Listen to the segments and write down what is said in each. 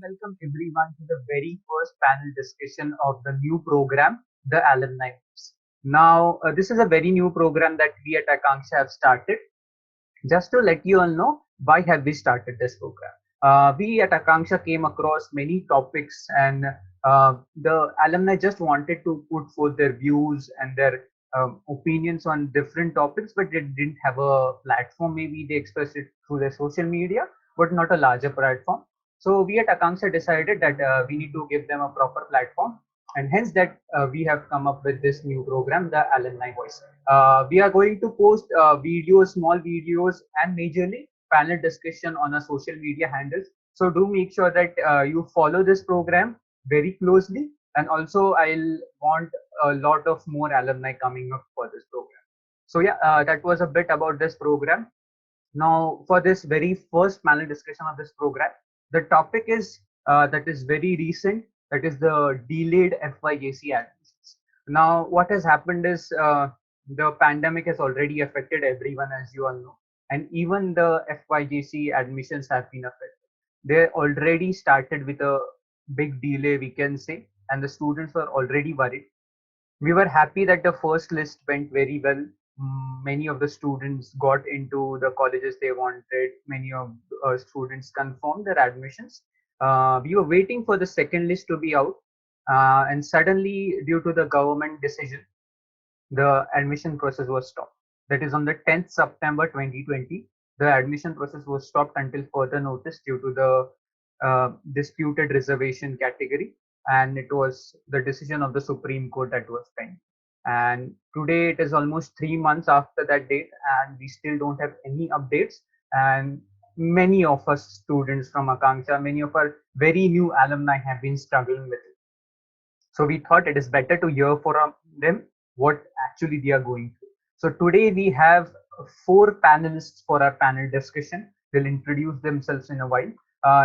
welcome everyone to the very first panel discussion of the new program, the Alumni Voice. Now, this is a very new program that we at Akanksha have started. Just to let you all know, why have we started this program? We at Akanksha came across many topics, and the alumni just wanted to put forth their views and their opinions on different topics, but they didn't have a platform. Maybe they expressed it through their social media, but not a larger platform. So we at Akanksha decided that we need to give them a proper platform, and hence that we have come up with this new program, the Alumni Voice. We are going to post videos, small videos, and majorly panel discussion on our social media handles. So do make sure that you follow this program very closely, and also I'll want a lot of more alumni coming up for this program. So yeah, that was a bit about this program. Now, for this very first panel discussion of this program, the topic is that is very recent. That is the delayed FYJC admissions. Now, what has happened is the pandemic has already affected everyone, as you all know, and even the FYJC admissions have been affected. They already started with a big delay, we can say, and the students were already worried. We were happy that the first list went very well. Many of the students got into the colleges they wanted. Many of students confirmed their admissions. We were waiting for the second list to be out, and suddenly, due to the government decision, the admission process was stopped. That is on the 10th September 2020. The admission process was stopped until further notice due to the disputed reservation category, and it was the decision of the Supreme Court that was pending. And today it is almost 3 months after that date, and we still don't have any updates. And many of us students from Akanksha, many of our very new alumni have been struggling with it. So we thought it is better to hear from them what actually they are going through. So today we have four panelists for our panel discussion. They'll introduce themselves in a while.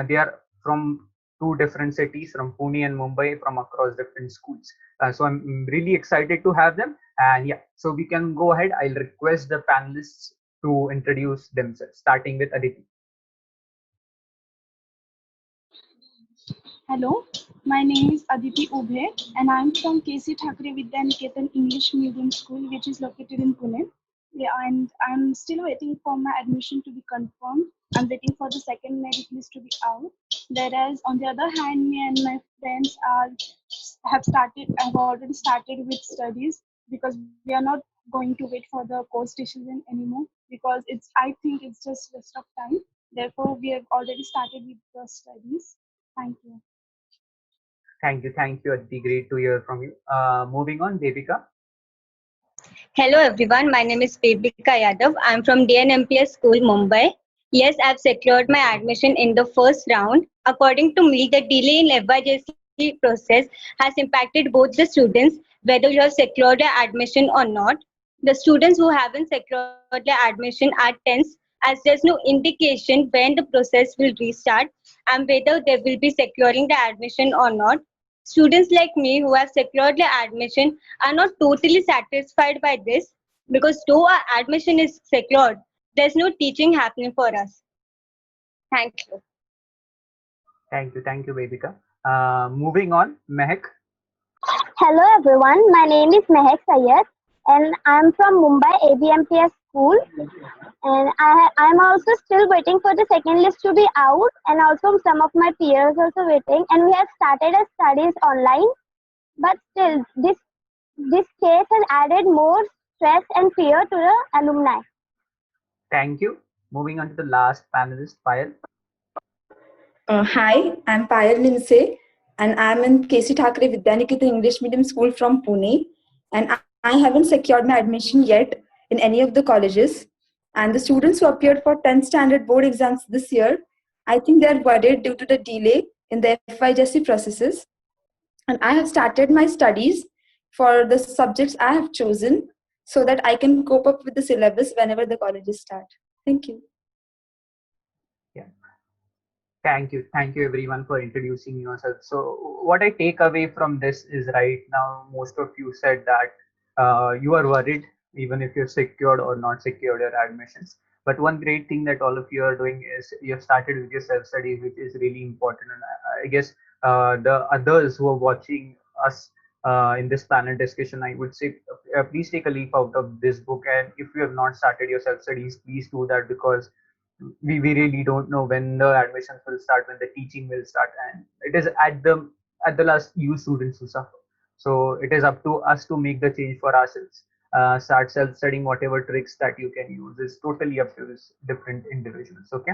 They are from two different cities, from Pune and Mumbai, from across different schools. So I'm really excited to have them. And yeah, so we can go ahead. I'll request the panelists to introduce themselves, starting with Aditi. Hello, my name is Aditi Ubhe and I'm from KC Thakre Vidya Niketan English Medium School, which is located in Pune. Yeah, and I'm still waiting for my admission to be confirmed. I'm waiting for the second merit list to be out. Whereas on the other hand, me and my friends have already started with studies because we are not going to wait for the course decision anymore because I think it's just waste of time. Therefore, we have already started with the studies. Thank you. Thank you, Aditi. Great to hear from you. Moving on, Devika. Hello everyone, my name is Bebika Yadav. I'm from DNMPS School, Mumbai. Yes, I've secured my admission in the first round. According to me, the delay in FYJC process has impacted both the students, whether you have secured your admission or not. The students who haven't secured their admission are tense as there's no indication when the process will restart and whether they will be securing the admission or not. Students like me who have secured their admission are not totally satisfied by this because though our admission is secured, there's no teaching happening for us. Thank you. Thank you, Vedika. Moving on, Mehak. Hello everyone, my name is Mehak Sayed and I'm from Mumbai ABMPS school and I'm also still waiting for the second list to be out and also some of my peers also waiting and we have started our studies online but still this case has added more stress and fear to the alumni. Thank you. Moving on to the last panelist, Payal. Hi, I'm Payal Limse and I'm in KC Thakre Vidyaniketa English Medium School from Pune and I haven't secured my admission yet in any of the colleges. And the students who appeared for 10th standard board exams this year, I think they're worried due to the delay in the FYJC processes. And I have started my studies for the subjects I have chosen so that I can cope up with the syllabus whenever the colleges start. Thank you. Yeah. Thank you everyone for introducing yourself. So what I take away from this is right now, most of you said that you are worried even if you're secured or not secured your admissions. But one great thing that all of you are doing is you have started with your self-studies, which is really important. And I guess the others who are watching us in this panel discussion, I would say please take a leaf out of this book, and if you have not started your self studies, please do that, because we really don't know when the admissions will start, when the teaching will start, and it is at the last you students who suffer. So it is up to us to make the change for ourselves. Start self studying. Whatever tricks that you can use is totally up to this different individuals. Okay.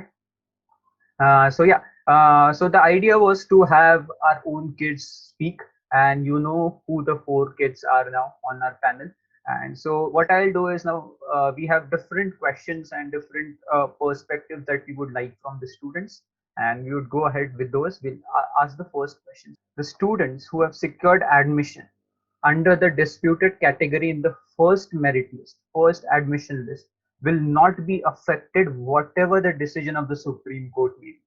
So yeah, so the idea was to have our own kids speak, and you know who the four kids are now on our panel. And so what I'll do is now we have different questions and different perspectives that we would like from the students, and we would go ahead with those. We'll ask the first question. The students who have secured admission under the disputed category in the first merit list, first admission list, will not be affected whatever the decision of the Supreme Court may be.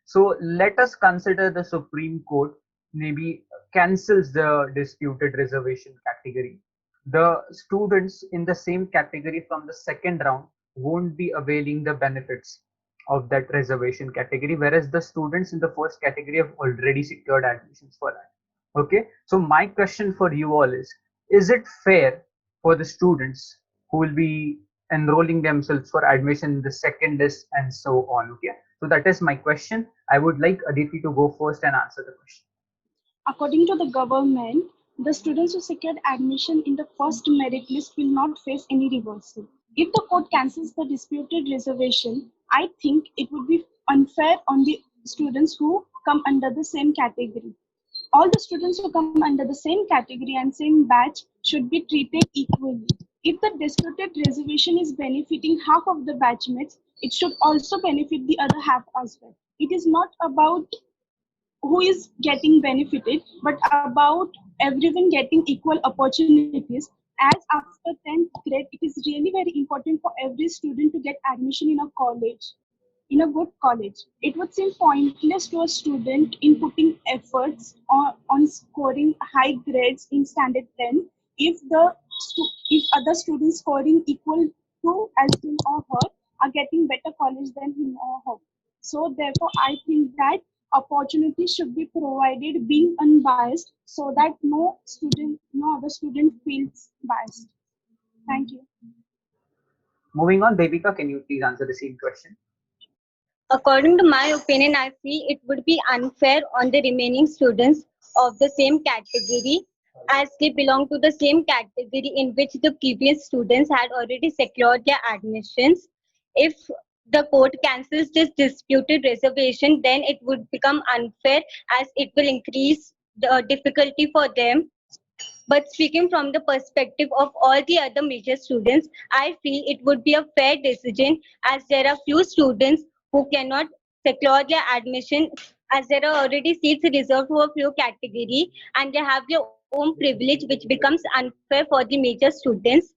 So let us consider the Supreme Court maybe cancels the disputed reservation category. The students in the same category from the second round won't be availing the benefits of that reservation category, whereas the students in the first category have already secured admissions for that. Okay, so my question for you all is it fair for the students who will be enrolling themselves for admission in the second list and so on? Okay, so that is my question. I would like Aditi to go first and answer the question. According to the government, the students who secured admission in the first merit list will not face any reversal. If the court cancels the disputed reservation, I think it would be unfair on the students who come under the same category. All the students who come under the same category and same batch should be treated equally. If the disputed reservation is benefiting half of the batchmates, it should also benefit the other half as well. It is not about who is getting benefited, but about everyone getting equal opportunities. As after 10th grade, it is really very important for every student to get admission in a college, in a good college. It would seem pointless to a student in putting efforts on scoring high grades in standard 10 if if other students scoring equal to as him or her are getting better college than him or her. So therefore, I think that opportunity should be provided being unbiased so that no other student feels biased. Thank you. Moving on, Devika, can you please answer the same question? According to my opinion, I feel it would be unfair on the remaining students of the same category, as they belong to the same category in which the previous students had already secured their admissions. If the court cancels this disputed reservation, then it would become unfair, as it will increase the difficulty for them. But speaking from the perspective of all the other major students, I feel it would be a fair decision, as there are few students who cannot secure their admission, as there are already seats reserved for a few category, and they have their own privilege, which becomes unfair for the major students.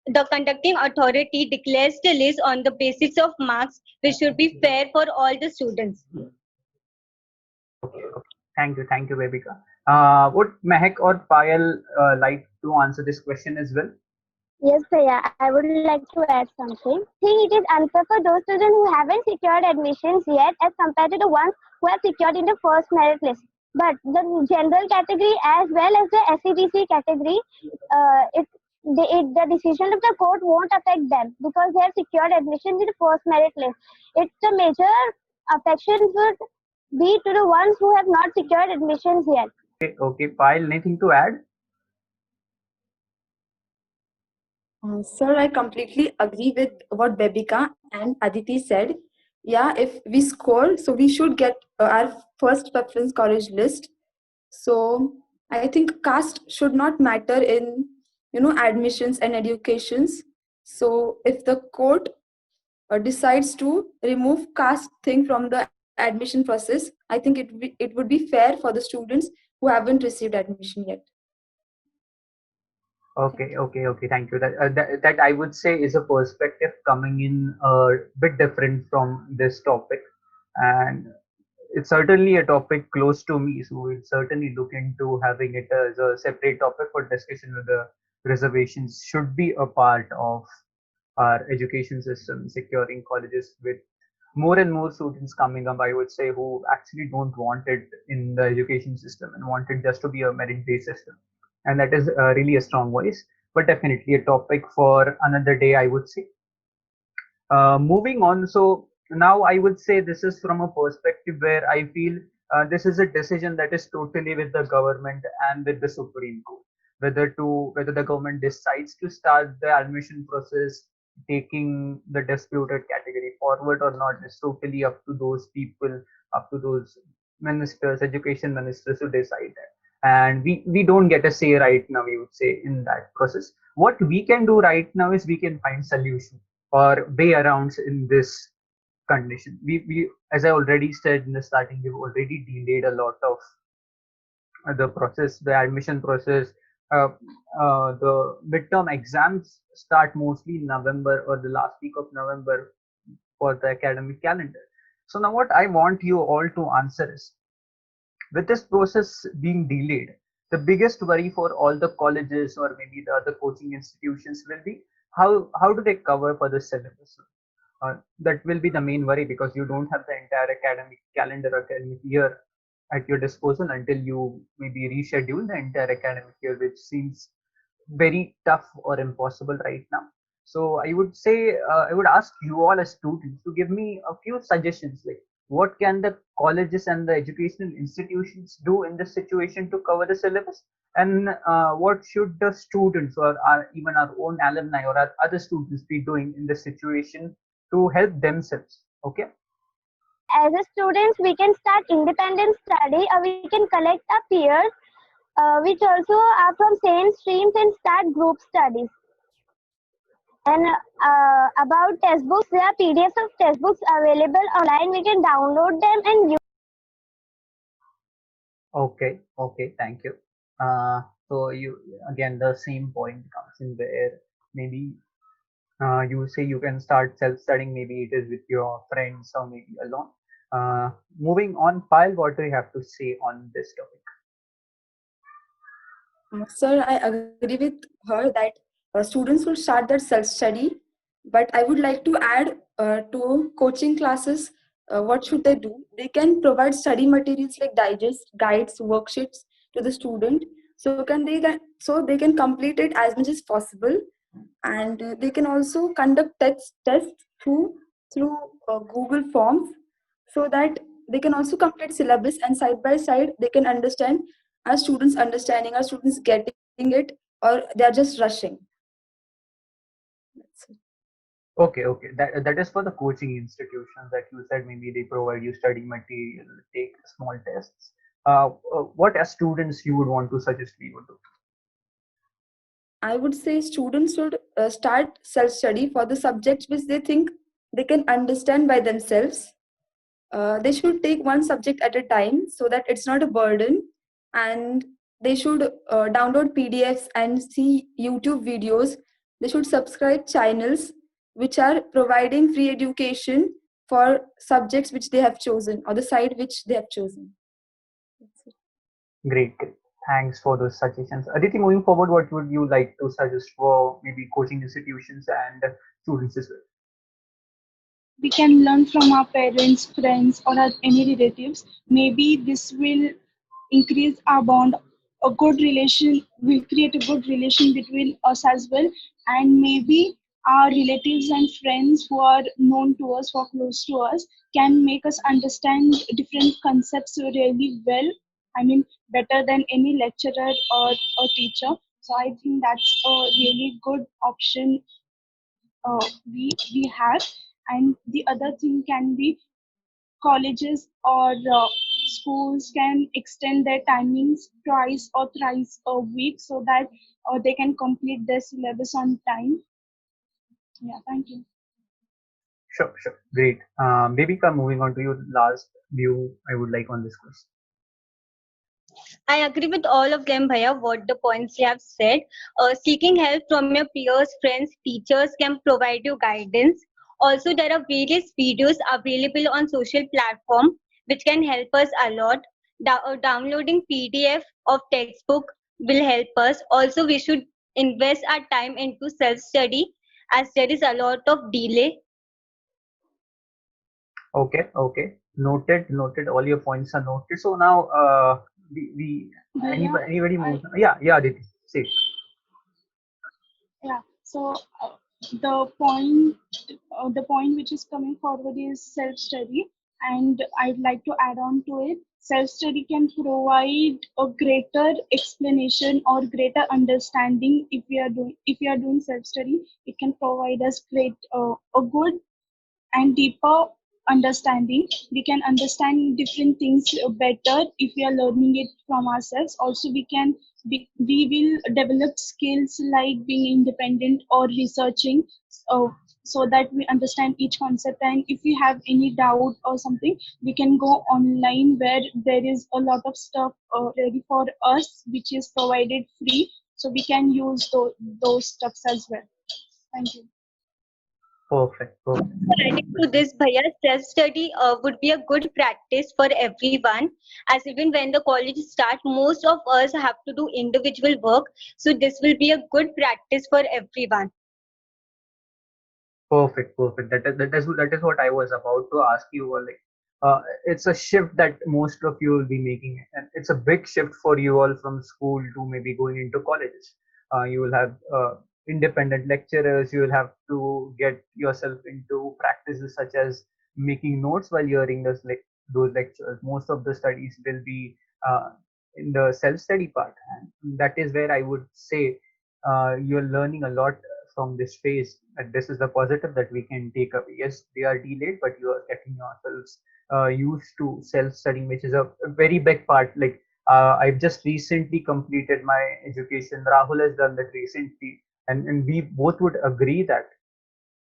The conducting authority declares the list on the basis of marks, which should be fair for all the students. Okay, okay. Thank you, Devika. Would Mehak or Payal like to answer this question as well? Yes, Priya, I would like to add something. I think it is unfair for those students who haven't secured admissions yet as compared to the ones who have secured in the first merit list. But the general category as well as the SCGC category, the decision of the court won't affect them because they have secured admission in the first merit list. It's the major affection would be to the ones who have not secured admissions yet. Okay, okay. Payal, anything to add? Sir, I completely agree with what Bebika and Aditi said. Yeah, if we score, so we should get our first preference college list. So I think caste should not matter in admissions and educations. So if the court decides to remove caste thing from the admission process, I think it would be fair for the students who haven't received admission yet. Okay, okay, okay. Thank you. That I would say is a perspective coming in a bit different from this topic, and it's certainly a topic close to me. So we'll certainly look into having it as a separate topic for discussion. Whether reservations should be a part of our education system, securing colleges with more and more students coming up, I would say, who actually don't want it in the education system and want it just to be a merit-based system. And that is really a strong voice, but definitely a topic for another day, I would say. Moving on, so now I would say this is from a perspective where I feel this is a decision that is totally with the government and with the Supreme Court, whether the government decides to start the admission process, taking the disputed category forward or not is totally up to those people, up to those ministers, education ministers to decide that. And we don't get a say right now, we would say, in that process. What we can do right now is we can find solutions or way around in this condition. We as I already said in the starting, we've already delayed a lot of the process, the admission process. Uh, the midterm exams start mostly in November or the last week of November for the academic calendar. So now what I want you all to answer is, with this process being delayed, the biggest worry for all the colleges or maybe the other coaching institutions will be how do they cover for the syllabus? That will be the main worry because you don't have the entire academic calendar or academic year at your disposal until you maybe reschedule the entire academic year, which seems very tough or impossible right now. So I would say I would ask you all as students to give me a few suggestions, like what can the colleges and the educational institutions do in this situation to cover the syllabus, and what should the students or even our own alumni or our other students be doing in this situation to help themselves. Okay. As a students, we can start independent study, or we can collect our peers, which also are from same streams, and start group studies. And about test books, there are PDFs of test books available online. We can download them and use. Okay, thank you. So you again the same point comes in where maybe you say you can start self-studying. Maybe it is with your friends or maybe alone. Moving on, Pyle, what do you have to say on this topic? Sir, I agree with her that students will start their self-study, but I would like to add to coaching classes, what should they do? They can provide study materials like digest, guides, worksheets to the student, so they can complete it as much as possible, and they can also conduct tests through Google Forms, so that they can also complete syllabus, and side by side they can understand, are students understanding, are students getting it, or they are just rushing. That's it. Okay. That is for the coaching institutions that you said maybe they provide you study material, take small tests. What as students you would want to suggest we would do? I would say students should start self-study for the subjects which they think they can understand by themselves. They should take one subject at a time so that it's not a burden, and they should download PDFs and see YouTube videos. They should subscribe channels which are providing free education for subjects which they have chosen, or the side which they have chosen. That's it. Great. Thanks for those suggestions. Aditi, moving forward, what would you like to suggest for maybe coaching institutions and students as well? We can learn from our parents, friends, or any relatives. Maybe this will increase our bond. A good relation will create a good relation between us as well, and maybe our relatives and friends who are known to us, who are close to us, can make us understand different concepts really well. I mean, better than any lecturer or a teacher. So I think that's a really good option we have. And the other thing can be colleges or schools can extend their timings twice or thrice a week so that they can complete their syllabus on time. Yeah, thank you. Sure. Great. Devika, moving on to your last view, I would like on this question. I agree with all of them, Bhaiya, what the points you have said. Seeking help from your peers, friends, teachers can provide you guidance. Also, there are various videos available on social platform which can help us a lot. Downloading PDF of textbook will help us. Also, we should invest our time into self-study as there is a lot of delay. Okay, okay. Noted, noted. All your points are noted. So now, we Bhaiya, anybody I moves? Yeah, yeah, Aditi. Say. yeah. So the point, the point which is coming forward is self-study, and I'd like to add on to it. Self-study can provide a greater explanation or greater understanding if we are doing self-study. It can provide us a good and deeper understanding. We can understand different things better if we are learning it from ourselves. Also, we will develop skills like being independent or researching, uh, so that we understand each concept. And if we have any doubt or something, we can go online where there is a lot of stuff ready for us, which is provided free. So we can use those stuffs as well. Thank you. Perfect, perfect. Adding to this, Bhaiya, self-study would be a good practice for everyone. As even when the college start, most of us have to do individual work. So this will be a good practice for everyone. Perfect, perfect. That is what I was about to ask you. Like, it's a shift that most of you will be making, and it's a big shift for you all from school to maybe going into colleges. You will have independent lecturers. You will have to get yourself into practices such as making notes while hearing those lectures. Most of the studies will be uh, in the self-study part, and that is where I would say you're learning a lot from this phase. And this is the positive that we can take away. Yes, they are delayed, but you are getting yourselves used to self-studying, which is a very big part. Like, I've just recently completed my education. Rahul has done that recently, and we both would agree that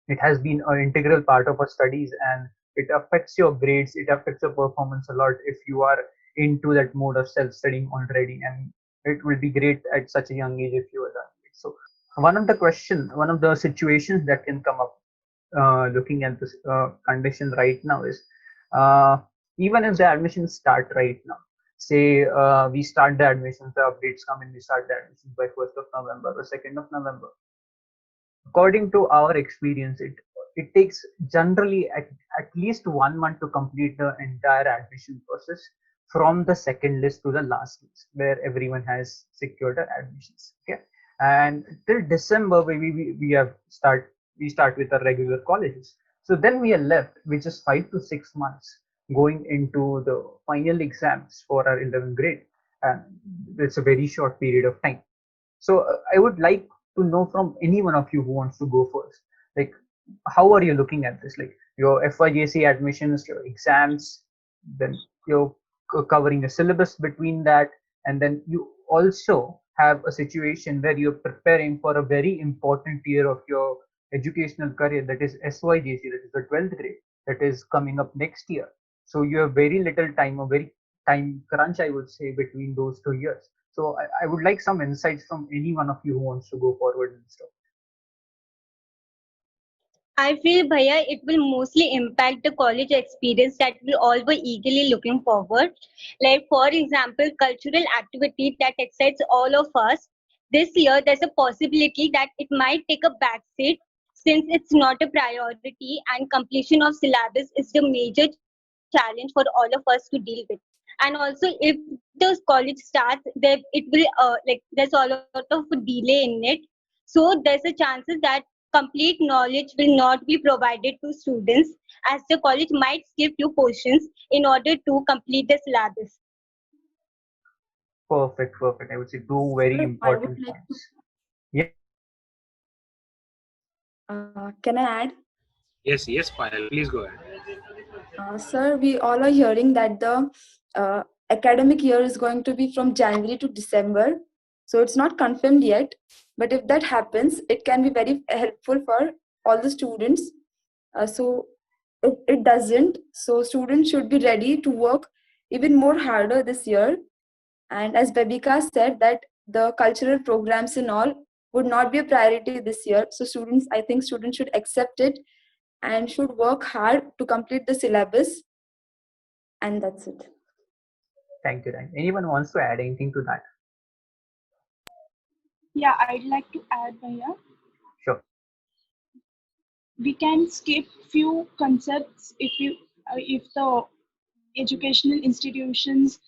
it has been an integral part of our studies, and it affects your grades, it affects your performance a lot if you are into that mode of self-studying already. And it will be great at such a young age if you are done it. So one of the situations that can come up looking at this condition right now is, uh, even if the admissions start right now, say we start the admissions, the updates come in, we start the admissions by 1st of November or 2nd of November. According to our experience, it takes generally at least 1 month to complete the entire admission process from the second list to the last list where everyone has secured their admissions. Okay, and till December we start with the regular colleges. So then we are left with just 5 to 6 months going into the final exams for our 11th grade, and it's a very short period of time. So I would like to know from any one of you who wants to go first. Like, how are you looking at this? Like your FYJC admissions, your exams, then you're covering a syllabus between that, and then you also have a situation where you're preparing for a very important year of your educational career, that is SYJC, that is the 12th grade, that is coming up next year. So you have very little time, a very time crunch, I would say, between those 2 years. So I would like some insights from any one of you who wants to go forward and stuff. I feel, Bhaiya, it will mostly impact the college experience that we all were eagerly looking forward. Like, for example, cultural activity that excites all of us. This year, there's a possibility that it might take a backseat since it's not a priority and completion of syllabus is the major challenge for all of us to deal with. And also, if the college starts, there it will there's a lot of delay in it. So there's a chances that complete knowledge will not be provided to students as the college might skip few portions in order to complete the syllabus. Perfect, perfect. I would say two very Sir, I would important like to, points. Yeah, can I add? Yes, yes, Payal, please go ahead. Sir, we all are hearing that the uh, academic year is going to be from January to December. So it's not confirmed yet. But if that happens, it can be very helpful for all the students. So if it doesn't, so students should be ready to work even more harder this year. And as Babika said, that the cultural programs and all would not be a priority this year. So I think students should accept it and should work hard to complete the syllabus. And that's it. thank you. Thank you. Anyone wants to add anything to that? Yeah, I'd like to add, Bhaiya. Sure. We can skip few concepts if you if the educational institutions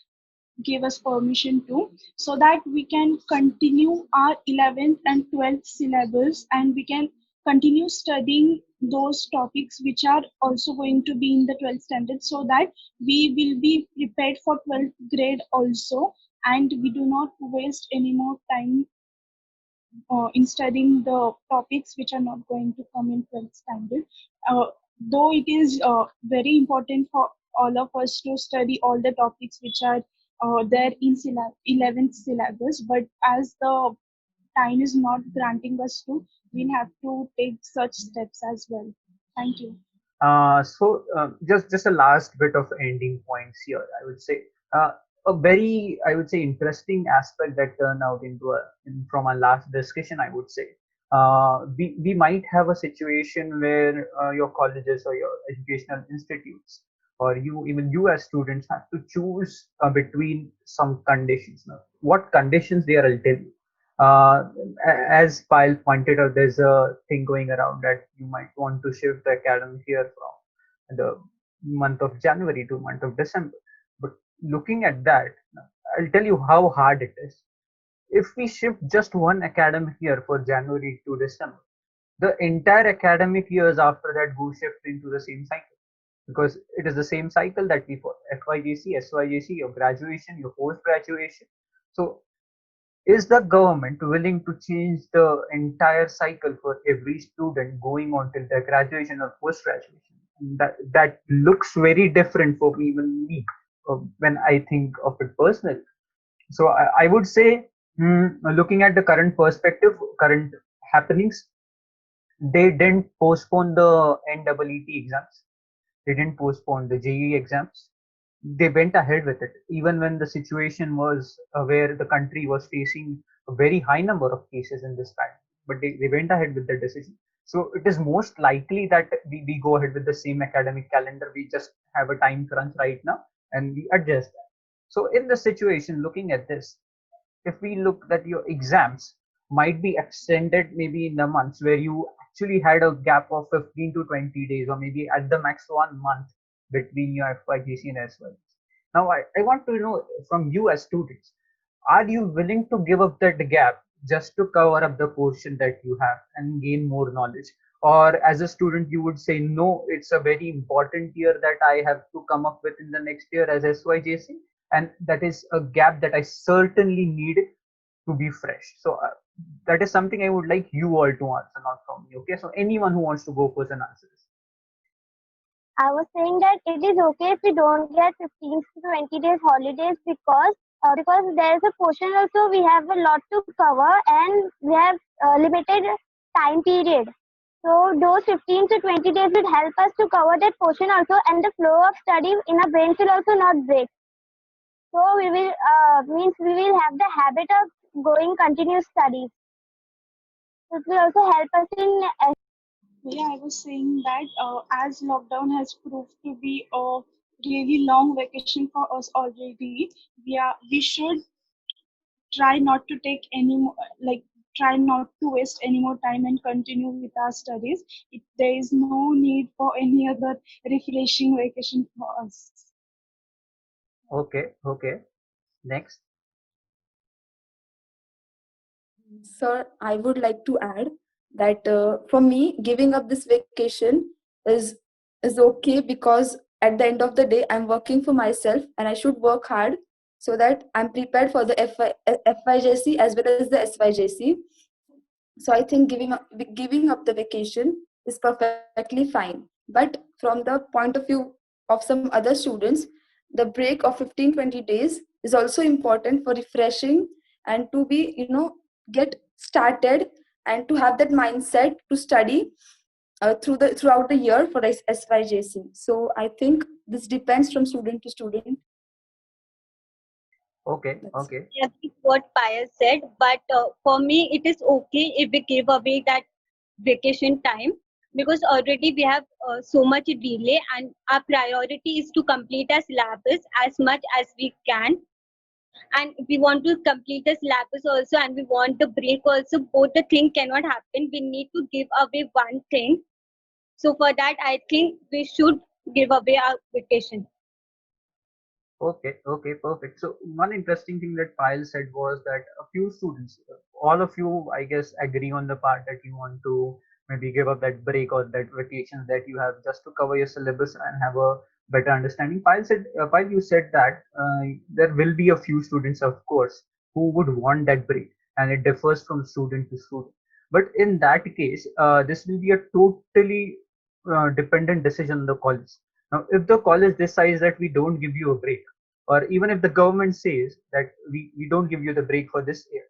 give us permission to, so that we can continue our 11th and 12th syllabus, and we can continue studying those topics which are also going to be in the 12th standard, so that we will be prepared for 12th grade also, and we do not waste any more time in studying the topics which are not going to come in 12th standard. Though it is very important for all of us to study all the topics which are there in 11th syllabus, but as the time is not granting us to, we'll have to take such steps as well. Thank you. Just a last bit of ending points here. I would say a very, I would say, interesting aspect that turned out from our last discussion. I would say we might have a situation where your colleges or your educational institutes, or you as students, have to choose between some conditions. Now, what conditions they are, I'll tell you. As Pyle pointed out, there's a thing going around that you might want to shift the academic year from the month of January to month of December. But looking at that, I'll tell you how hard it is. If we shift just one academic year for January to December, the entire academic years after that go shift into the same cycle, because it is the same cycle that we follow: FYJC, SYJC, your graduation, your post graduation. So is the government willing to change the entire cycle for every student going on till their graduation or post graduation? That looks very different for even me when I think of it personally. So I would say, looking at the current perspective, current happenings, they didn't postpone the NEET exams. They didn't postpone the JEE exams. They went ahead with it, even when the situation was where the country was facing a very high number of cases in this time. But they went ahead with the decision. So it is most likely that we go ahead with the same academic calendar. We just have a time crunch right now and we adjust that. So in the situation, looking at this, if we look that your exams might be extended maybe in the months where you actually had a gap of 15 to 20 days, or maybe at the max 1 month between your FYJC and SYJC. Now, I want to know from you as students, are you willing to give up that gap just to cover up the portion that you have and gain more knowledge? Or as a student, you would say, no, it's a very important year that I have to come up with in the next year as SYJC, and that is a gap that I certainly need to be fresh. So that is something I would like you all to answer, not from me. Okay, so anyone who wants to go first and answer this. I was saying that it is okay if we don't get 15 to 20 days holidays, because there is a portion also we have a lot to cover and we have limited time period. So those 15 to 20 days would help us to cover that portion also, and the flow of study in our brains will also not break. So we will we will have the habit of going continuous studies. It will also help us in. Yeah, I was saying that as lockdown has proved to be a really long vacation for us already, we should try not to take any more, try not to waste any more time and continue with our studies. There is no need for any other refreshing vacation for us. Okay. Next. Sir, I would like to add that for me, giving up this vacation is okay, because at the end of the day, I'm working for myself and I should work hard so that I'm prepared for the FYJC as well as the SYJC. So I think giving up the vacation is perfectly fine. But from the point of view of some other students, the break of 15-20 days is also important for refreshing and to be, get started and to have that mindset to study throughout the year for SYJC. So I think this depends from student to student. Okay. Yes, it's what Payal said, but for me, it is okay if we give away that vacation time, because already we have so much delay, and our priority is to complete our syllabus as much as we can. And if we want to complete the syllabus also and we want the break also, both the things cannot happen. We need to give away one thing. So for that, I think we should give away our vacation. Okay, okay, perfect. So one interesting thing that Payal said was that a few students, all of you, I guess, agree on the part that you want to maybe give up that break or that vacation that you have just to cover your syllabus and have a better understanding. Payal, you said that there will be a few students, of course, who would want that break, and it differs from student to student. But in that case, this will be a totally dependent decision on the college. Now, if the college decides that we don't give you a break, or even if the government says that we don't give you the break for this year,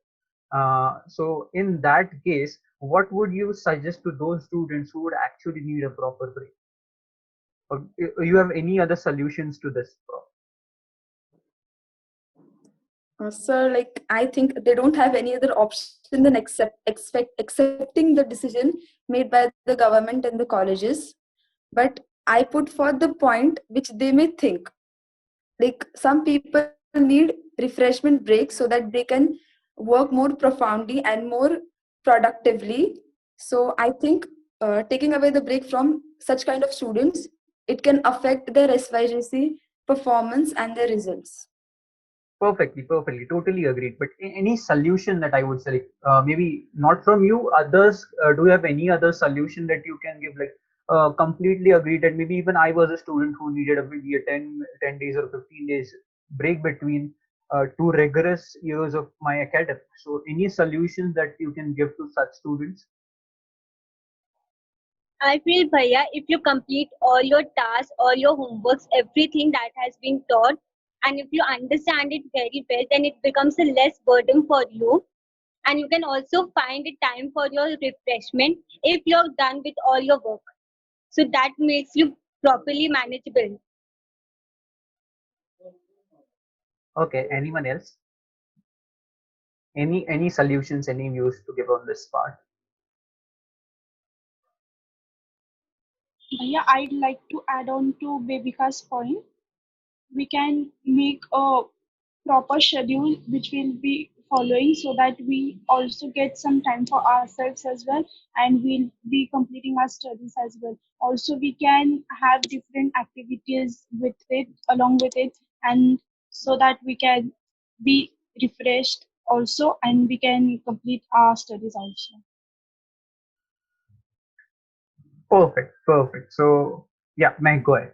so in that case, what would you suggest to those students who would actually need a proper break? Or you have any other solutions to this problem? So, like, I think they don't have any other option than accepting the decision made by the government and the colleges. But I put forth the point which they may think. Like, some people need refreshment breaks so that they can work more profoundly and more productively. So I think taking away the break from such kind of students, it can affect their SYGC performance and their results. Perfectly, totally agreed. But any solution that I would say, like, maybe not from you, others, do you have any other solution that you can give? Like, completely agreed that maybe even I was a student who needed maybe a 10 days or 15 days break between two rigorous years of my academics. So, any solutions that you can give to such students? I feel, Bhaiya, if you complete all your tasks, all your homeworks, everything that has been taught, and if you understand it very well, then it becomes a less burden for you. And you can also find a time for your refreshment if you're done with all your work. So that makes you properly manageable. Okay, anyone else? Any solutions, any views to give on this part? Yeah, I'd like to add on to Bebika's point. We can make a proper schedule which we'll be following so that we also get some time for ourselves as well, and we'll be completing our studies as well. Also, we can have different activities with it, along with it, and so that we can be refreshed also, and we can complete our studies also. Perfect. So, yeah, Meg, go ahead.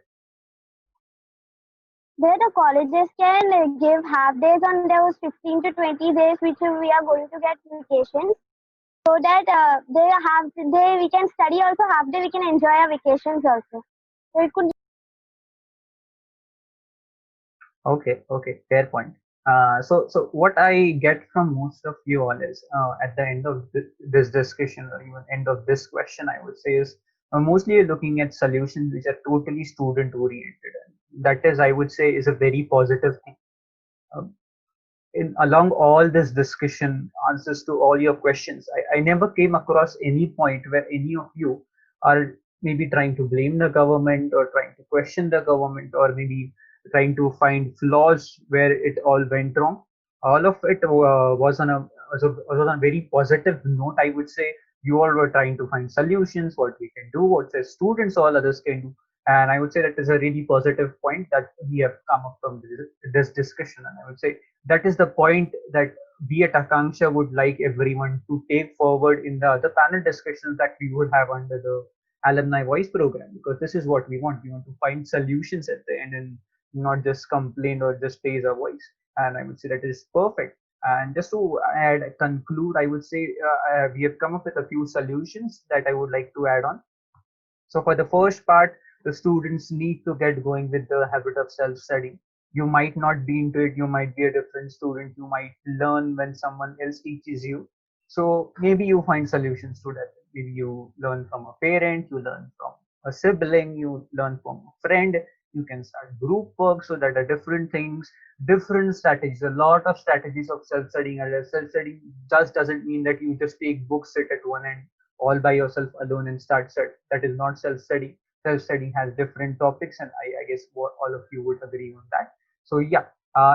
Where the colleges can give half days on those 15 to 20 days which we are going to get vacations, so that they have they we can study also half day, we can enjoy our vacations also. So it could. Okay, fair point. So what I get from most of you all is at the end of this discussion, or even end of this question, I would say is mostly you're looking at solutions which are totally student oriented. And that is, I would say, is a very positive thing. Um, along all this discussion, answers to all your questions, I never came across any point where any of you are maybe trying to blame the government or trying to question the government or maybe trying to find flaws where it all went wrong. All of it was on a very positive note, I would say. You all were trying to find solutions, what we can do, what the students, all others can do. And I would say that is a really positive point that we have come up from this discussion. And I would say that is the point that we at Akanksha would like everyone to take forward in the other panel discussions that we would have under the alumni voice program, because this is what we want. We want to find solutions at the end and not just complain or just raise our voice. And I would say that is perfect. And just to conclude, I would say we have come up with a few solutions that I would like to add on. So for the first part, the students need to get going with the habit of self-study. You might not be into it, you might be a different student, you might learn when someone else teaches you. So maybe you find solutions to that. Maybe you learn from a parent, you learn from a sibling, you learn from a friend, you can start group work. So that are different things, different strategies, a lot of strategies of self-studying. And self-studying just doesn't mean that you just take books, sit at one end all by yourself alone and start study. That is not self-study. Self-study has different topics, and I guess all of you would agree on that. So yeah,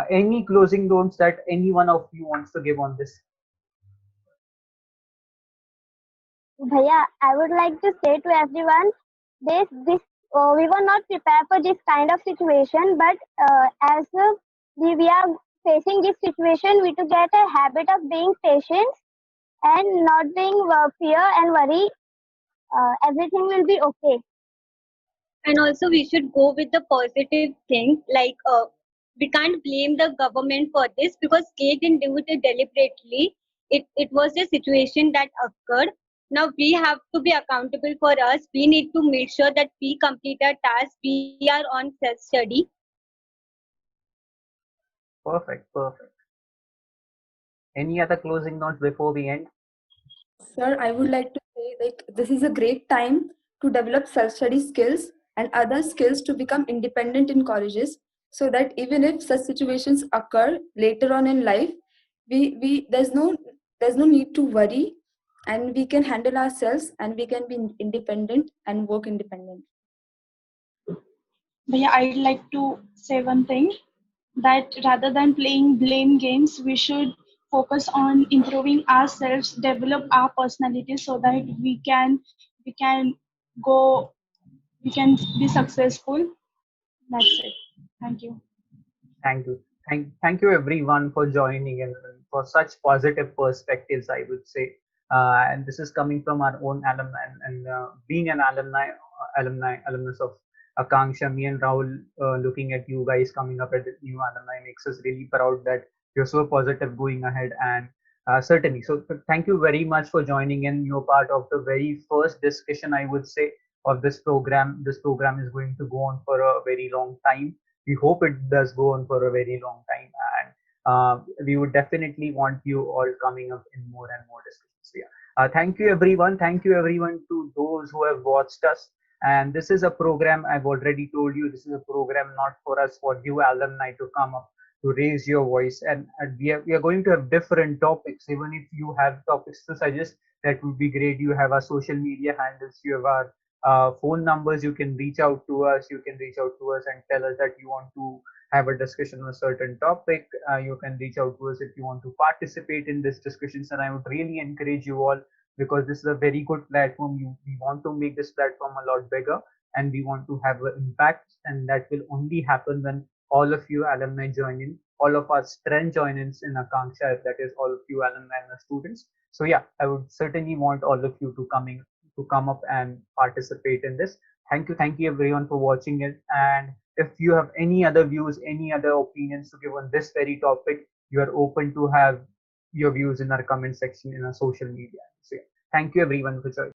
any closing notes that any one of you wants to give on this? Bhaiya, I would like to say to everyone, this we were not prepared for this kind of situation, but as we are facing this situation, we to get a habit of being patient and not being fear and worry. Everything will be okay. And also, we should go with the positive things. Like, we can't blame the government for this because they didn't do it deliberately. It was a situation that occurred. Now we have to be accountable for us. We need to make sure that we complete our task. We are on self study. Perfect, perfect. Any other closing notes before we end? Sir, I would like to say like this is a great time to develop self-study skills and other skills to become independent in colleges so that even if such situations occur later on in life, we there's no need to worry and we can handle ourselves and we can be independent and work independent. But yeah, I'd like to say one thing, that rather than playing blame games, we should focus on improving ourselves, develop our personality so that we can go we can be successful. That's it. Thank you. Thank you. Thank you everyone for joining and for such positive perspectives, I would say. And this is coming from our own alumni and being an alumnus of Akanksha, me and Rahul looking at you guys coming up at the new alumni makes us really proud that you're so positive going ahead and certainly. So thank you very much for joining in. You're part of the very first discussion, I would say, of this program. This program is going to go on for a very long time. We hope it does go on for a very long time, and we would definitely want you all coming up in more and more discussions. Yeah. Thank you everyone. Thank you everyone to those who have watched us. And this is a program, I've already told you, this is a program not for us, for you alumni to come up to raise your voice. And we are going to have different topics. Even if you have topics to suggest, that would be great. You have our social media handles, you have our phone numbers. You can reach out to us. You can reach out to us and tell us that you want to have a discussion on a certain topic. You can reach out to us if you want to participate in this discussions. And I would really encourage you all, because this is a very good platform. We want to make this platform a lot bigger, and we want to have an impact. And that will only happen when all of you alumni join in, all of our strength join in Akanksha, that is all of you alumni and students. So yeah, I would certainly want all of you to come up and participate in this. Thank you everyone for watching it. And if you have any other views, any other opinions to give on this very topic, you are open to have your views in our comment section in our social media. So yeah, thank you everyone for joining.